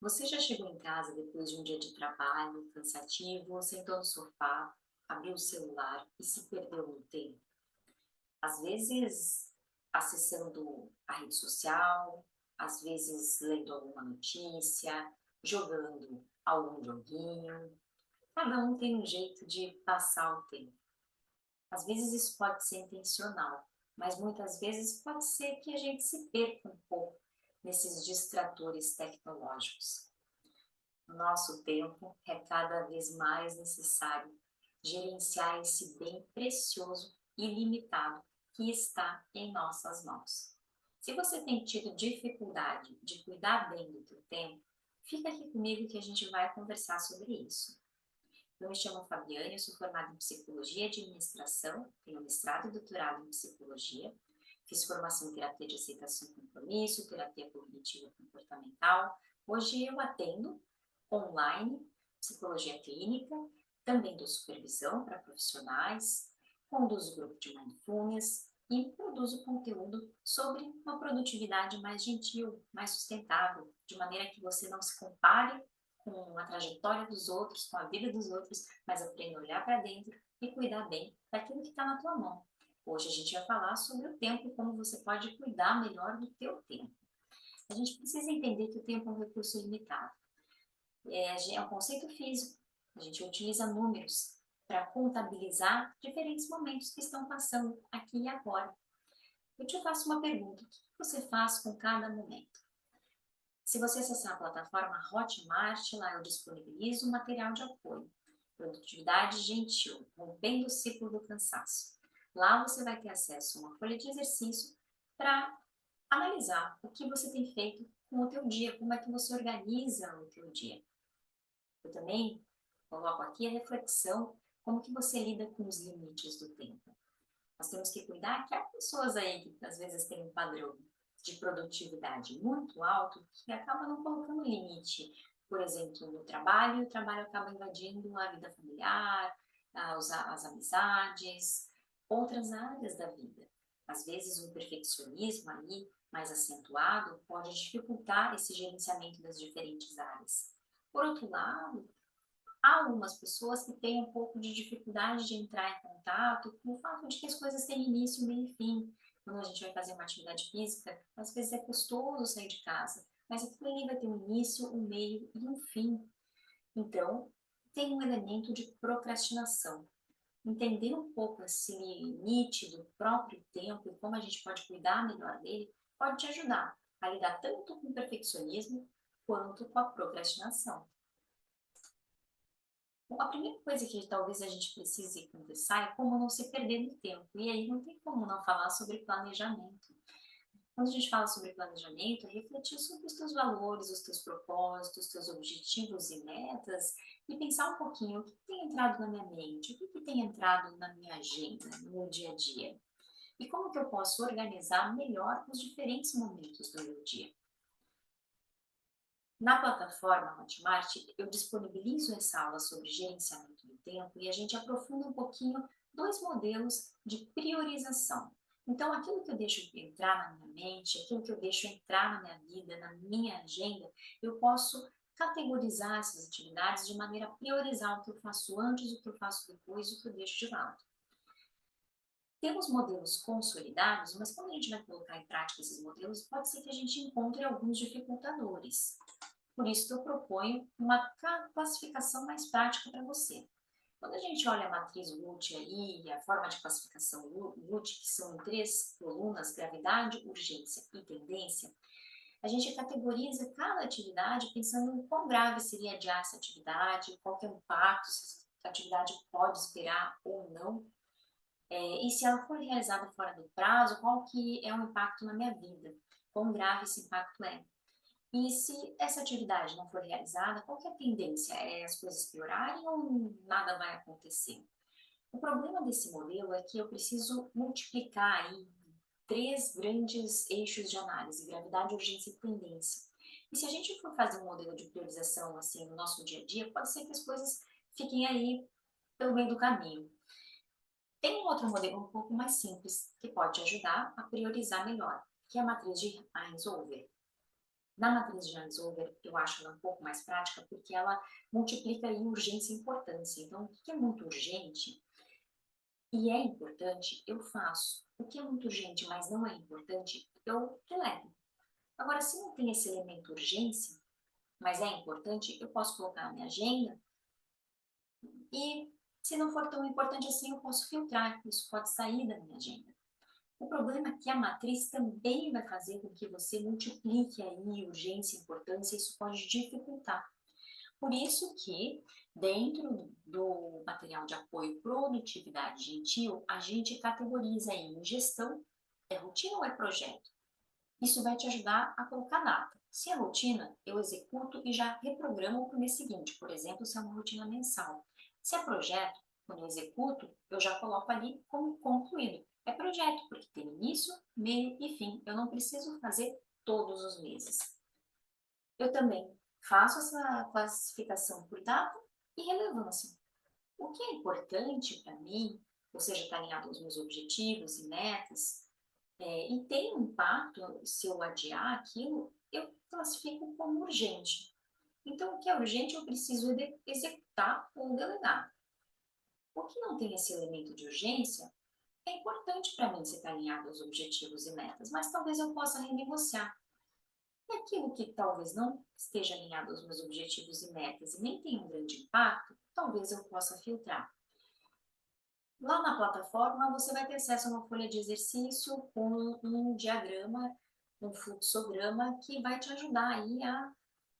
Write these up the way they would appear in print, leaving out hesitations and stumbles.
Você já chegou em casa depois de um dia de trabalho cansativo, sentou no sofá, abriu o celular e se perdeu no tempo? Às vezes acessando a rede social, às vezes lendo alguma notícia, jogando algum joguinho. Cada um tem um jeito de passar o tempo. Às vezes isso pode ser intencional, mas muitas vezes pode ser que a gente se perca um pouco nesses distratores tecnológicos. Nosso tempo é cada vez mais necessário gerenciar esse bem precioso e limitado que está em nossas mãos. Se você tem tido dificuldade de cuidar bem do teu tempo, fica aqui comigo que a gente vai conversar sobre isso. Eu me chamo Fabiane, eu sou formada em Psicologia e Administração, tenho mestrado e doutorado em Psicologia, fiz formação em Terapia de Aceitação e Compromisso, Terapia Cognitiva Comportamental. Hoje eu atendo online, psicologia clínica, também dou supervisão para profissionais, conduzo grupo de mindfulness e produzo conteúdo sobre uma produtividade mais gentil, mais sustentável, de maneira que você não se compare com a trajetória dos outros, com a vida dos outros, mas aprenda a olhar para dentro e cuidar bem daquilo que está na tua mão. Hoje a gente vai falar sobre o tempo e como você pode cuidar melhor do teu tempo. A gente precisa entender que o tempo é um recurso limitado. É um conceito físico. A gente utiliza números para contabilizar diferentes momentos que estão passando aqui e agora. Eu te faço uma pergunta: o que você faz com cada momento? Se você acessar a plataforma Hotmart, lá eu disponibilizo um material de apoio, Produtividade Gentil, rompendo o ciclo do cansaço. Lá você vai ter acesso a uma folha de exercício para analisar o que você tem feito com o teu dia, como é que você organiza o teu dia. Eu também coloco aqui a reflexão, como que você lida com os limites do tempo. Nós temos que cuidar que há pessoas aí que às vezes têm um padrão de produtividade muito alto que acaba não colocando limite. Por exemplo, no trabalho, o trabalho acaba invadindo a vida familiar, as amizades, outras áreas da vida. Às vezes, um perfeccionismo ali mais acentuado pode dificultar esse gerenciamento das diferentes áreas. Por outro lado, há algumas pessoas que têm um pouco de dificuldade de entrar em contato com o fato de que as coisas têm início, meio e fim. Quando a gente vai fazer uma atividade física, às vezes é custoso sair de casa, mas aquilo ali vai ter um início, um meio e um fim. Então, tem um elemento de procrastinação. Entender um pouco esse limite do próprio tempo e como a gente pode cuidar melhor dele pode te ajudar a lidar tanto com o perfeccionismo quanto com a procrastinação. Bom, a primeira coisa que talvez a gente precise conversar é como não se perder no tempo. E aí não tem como não falar sobre planejamento. Quando a gente fala sobre planejamento, é refletir sobre os teus valores, os teus propósitos, os teus objetivos e metas e pensar um pouquinho o que tem entrado na minha mente, o que tem entrado na minha agenda, no meu dia a dia. E como que eu posso organizar melhor os diferentes momentos do meu dia. Na plataforma Hotmart, eu disponibilizo essa aula sobre gerenciamento do tempo e a gente aprofunda um pouquinho dois modelos de priorização. Então, aquilo que eu deixo entrar na minha mente, aquilo que eu deixo entrar na minha vida, na minha agenda, eu posso categorizar essas atividades de maneira a priorizar o que eu faço antes, o que eu faço depois, o que eu deixo de lado. Temos modelos consolidados, mas quando a gente vai colocar em prática esses modelos, pode ser que a gente encontre alguns dificultadores. Por isso que eu proponho uma classificação mais prática para você. Quando a gente olha a matriz WUT aí, a forma de classificação WUT, que são em três colunas, gravidade, urgência e tendência, a gente categoriza cada atividade pensando em quão grave seria adiar essa atividade, qual que é o impacto, se a atividade pode esperar ou não, e se ela for realizada fora do prazo, qual que é o impacto na minha vida, quão grave esse impacto é. E se essa atividade não for realizada, qual que é a tendência? É as coisas piorarem ou nada vai acontecer? O problema desse modelo é que eu preciso multiplicar aí três grandes eixos de análise: gravidade, urgência e tendência. E se a gente for fazer um modelo de priorização assim no nosso dia a dia, pode ser que as coisas fiquem aí pelo meio do caminho. Tem um outro modelo um pouco mais simples que pode te ajudar a priorizar melhor, que é a matriz de Eisenhower. Na matriz de Janzover, eu acho ela um pouco mais prática, porque ela multiplica aí urgência e importância. Então, o que é muito urgente e é importante, eu faço. O que é muito urgente, mas não é importante, eu delego. Agora, se não tem esse elemento urgência, mas é importante, eu posso colocar na minha agenda e, se não for tão importante assim, eu posso filtrar. Isso pode sair da minha agenda. O problema é que a matriz também vai fazer com que você multiplique aí urgência e importância, isso pode dificultar. Por isso que, dentro do material de apoio Produtividade Gentil, a gente categoriza aí em gestão, é rotina ou é projeto? Isso vai te ajudar a colocar data. Se é rotina, eu executo e já reprogramo para o mês seguinte, por exemplo, se é uma rotina mensal. Se é projeto, quando eu executo, eu já coloco ali como concluído. É projeto, porque tem início, meio e fim. Eu não preciso fazer todos os meses. Eu também faço essa classificação por data e relevância. O que é importante para mim, ou seja, está alinhado aos meus objetivos e metas, e tem um impacto se eu adiar aquilo, eu classifico como urgente. Então, o que é urgente eu preciso executar ou delegar. O que não tem esse elemento de urgência é importante para mim se está alinhado aos objetivos e metas, mas talvez eu possa renegociar. E aquilo que talvez não esteja alinhado aos meus objetivos e metas e nem tenha um grande impacto, talvez eu possa filtrar. Lá na plataforma, você vai ter acesso a uma folha de exercício com um diagrama, um fluxograma que vai te ajudar aí a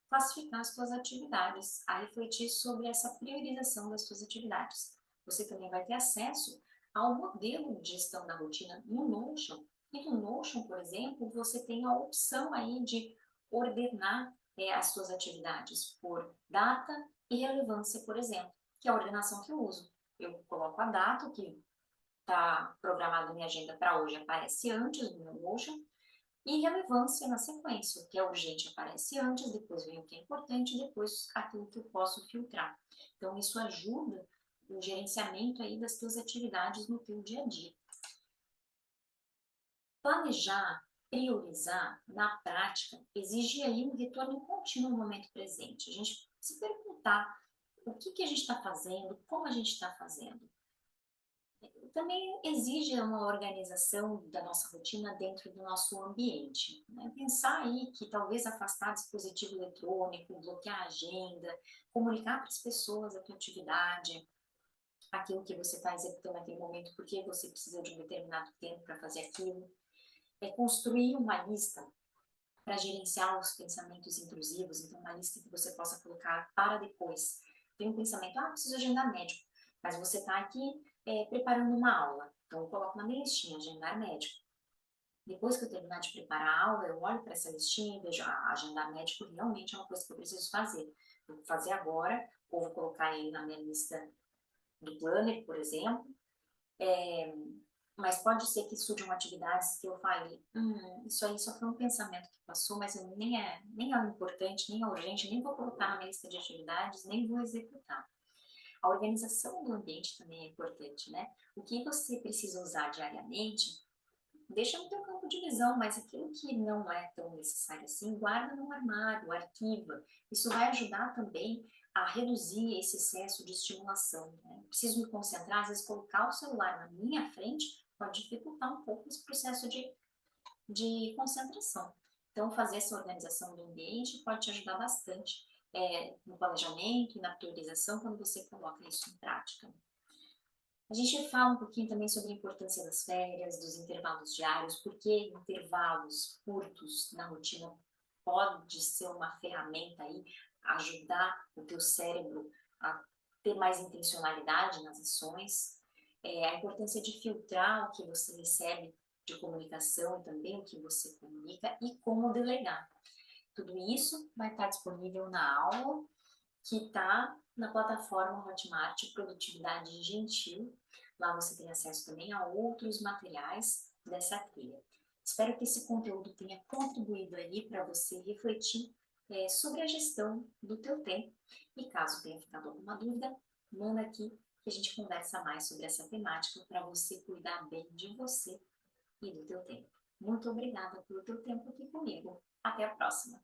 classificar as suas atividades, a refletir sobre essa priorização das suas atividades. Você também vai ter acesso ao modelo de gestão da rotina no Notion. E no Notion, por exemplo, você tem a opção aí de ordenar as suas atividades por data e relevância, por exemplo, que é a ordenação que eu uso. Eu coloco a data, o que está programado na minha agenda para hoje aparece antes do meu Notion, e relevância na sequência. O que é urgente aparece antes, depois vem o que é importante, depois aquilo que eu posso filtrar. Então, isso ajuda o gerenciamento aí das tuas atividades no teu dia a dia. Planejar, priorizar, na prática, exige aí um retorno contínuo no momento presente. A gente se perguntar o que a gente está fazendo, como a gente está fazendo. Também exige uma organização da nossa rotina dentro do nosso ambiente. Né? Pensar aí que talvez afastar dispositivo eletrônico, bloquear a agenda, comunicar para as pessoas a tua atividade, aquilo que você está executando naquele momento, porque você precisa de um determinado tempo para fazer aquilo. É construir uma lista para gerenciar os pensamentos intrusivos, então uma lista que você possa colocar para depois. Tem um pensamento, preciso agendar médico, mas você está aqui preparando uma aula, então eu coloco na minha listinha, agendar médico. Depois que eu terminar de preparar a aula, eu olho para essa listinha e vejo, agendar médico realmente é uma coisa que eu preciso fazer. Vou fazer agora, ou vou colocar ele na minha lista do planner, por exemplo, mas pode ser que surjam atividades que eu fale, isso aí só foi um pensamento que passou, mas nem é importante, nem é urgente, nem vou colocar na minha lista de atividades, nem vou executar. A organização do ambiente também é importante, né? O que você precisa usar diariamente, deixa no teu campo de visão, mas aquilo que não é tão necessário assim, guarda no armário, arquiva. Isso vai ajudar também a reduzir esse excesso de estimulação. Né? Preciso me concentrar, às vezes colocar o celular na minha frente pode dificultar um pouco esse processo de concentração. Então, fazer essa organização do ambiente pode te ajudar bastante no planejamento e na priorização quando você coloca isso em prática. A gente fala um pouquinho também sobre a importância das férias, dos intervalos diários, porque intervalos curtos na rotina pode ser uma ferramenta aí, ajudar o teu cérebro a ter mais intencionalidade nas ações, a importância de filtrar o que você recebe de comunicação e também o que você comunica e como delegar. Tudo isso vai estar disponível na aula que está na plataforma Hotmart Produtividade Gentil. Lá você tem acesso também a outros materiais dessa trilha. Espero que esse conteúdo tenha contribuído aí para você refletir sobre a gestão do teu tempo. E caso tenha ficado alguma dúvida, manda aqui que a gente conversa mais sobre essa temática para você cuidar bem de você e do teu tempo. Muito obrigada pelo teu tempo aqui comigo. Até a próxima!